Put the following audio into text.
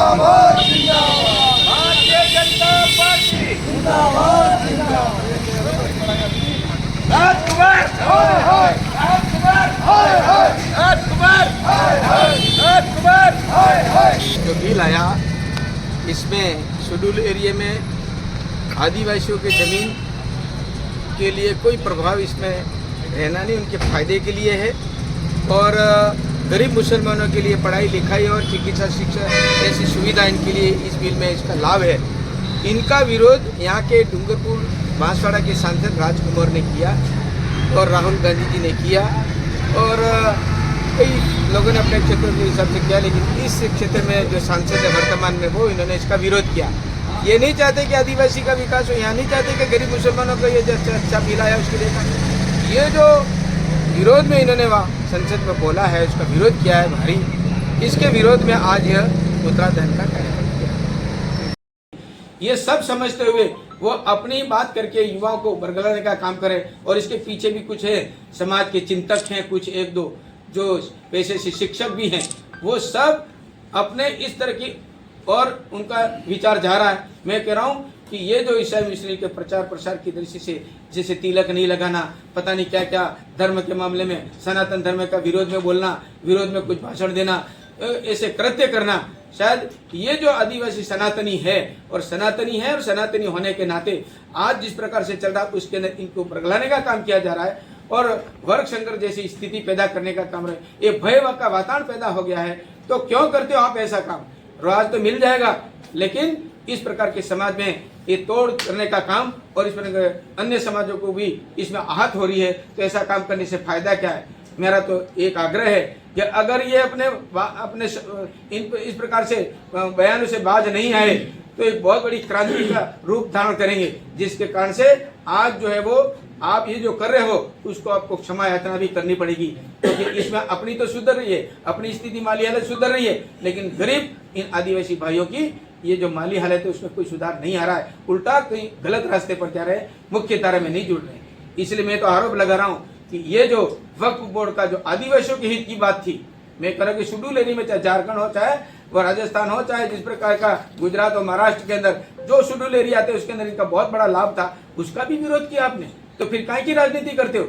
जिंदाबाद जिंदाबाद भारतीय जनता पार्टी जिंदाबाद जिंदाबाद राजकुमार हाय हाय राजकुमार हाय हाय राजकुमार हाय हाय राजकुमार हाय हाय। जो बिल आया इसमें शेड्यूल एरिया में आदिवासियों की ज़मीन के लिए कोई प्रभाव इसमें रहना नहीं, उनके फायदे के लिए है और गरीब मुसलमानों के लिए पढ़ाई लिखाई और चिकित्सा शिक्षा ऐसी सुविधा इनके लिए इस बिल में इसका लाभ है। इनका विरोध यहाँ के डूंगरपुर बांसवाड़ा के सांसद राजकुमार ने किया और राहुल गांधी जी ने किया और कई लोगों ने अपने क्षेत्र के हिसाब से किया, लेकिन इस क्षेत्र में जो सांसद है वर्तमान में वो इन्होंने इसका विरोध किया। ये नहीं चाहते कि आदिवासी का विकास हो, यहाँ नहीं चाहते कि गरीब मुसलमानों को ये जो अच्छा बिल आया उसके लिए ये जो विरोध में इन्होंने वहाँ संसद में बोला है, उसका विरोध किया है भारी। इसके विरोध में आज यह उत्तराखंड का कार्यक्रम किया। ये सब समझते हुए वो अपनी बात करके युवाओं को बरगलाने का काम करे और इसके पीछे भी कुछ है, समाज के चिंतक हैं, कुछ एक दो जो पेशे से शिक्षक भी हैं, वो सब अपने इस तरह की और उनका विचार जा रहा है। मैं कह रहा हूँ कि ये जो ईसाई मिशनरी के प्रचार प्रसार की दृष्टि से जैसे तिलक नहीं लगाना, पता नहीं क्या क्या धर्म के मामले में सनातन धर्म का विरोध में बोलना, विरोध में कुछ भाषण देना, ऐसे कृत्य करना, शायद ये जो आदिवासी सनातनी है और सनातनी होने के नाते आज जिस प्रकार से चल रहा है उसके अंदर इनको बरगलाने का काम किया जा रहा है और वर्ग संघर्ष जैसी स्थिति पैदा करने का काम है। ये भय का वातावरण पैदा हो गया है, तो क्यों करते हो आप ऐसा काम? राज तो मिल जाएगा, लेकिन इस प्रकार के समाज में ये तोड़ करने का काम और इस प्रकार अन्य समाजों को भी इसमें आहत हो रही है, तो ऐसा काम करने से फायदा क्या है? मेरा तो एक आग्रह है कि अगर ये अपने इस प्रकार से बयानों से बाज नहीं आए तो एक बहुत बड़ी क्रांति का रूप धारण करेंगे, जिसके कारण से आज जो है वो आप ये जो कर रहे हो उसको आपको क्षमा याचना भी करनी पड़ेगी, क्योंकि इसमें अपनी तो सुधर रही है, अपनी स्थिति माली हालत सुधर रही है, लेकिन गरीब इन आदिवासी भाइयों की ये जो माली हालत है उसमें कोई सुधार नहीं आ रहा है, उल्टा कहीं गलत रास्ते पर जा रहे हैं, मुख्य धारा में नहीं जुड़ रहे। इसलिए मैं तो आरोप लगा रहा हूँ कि ये जो वक्फ बोर्ड का जो आदिवासियों के हित की बात थी, मैं कह रहा हूँ कि शेड्यूल एरिया में चाहे झारखंड हो, चाहे वो राजस्थान हो, चाहे जिस प्रकार का गुजरात और महाराष्ट्र के अंदर जो शेड्यूल एरिया आते हैं उसके अंदर इनका बहुत बड़ा लाभ था, उसका भी विरोध किया आपने। तो फिर काहे की राजनीति करते हो?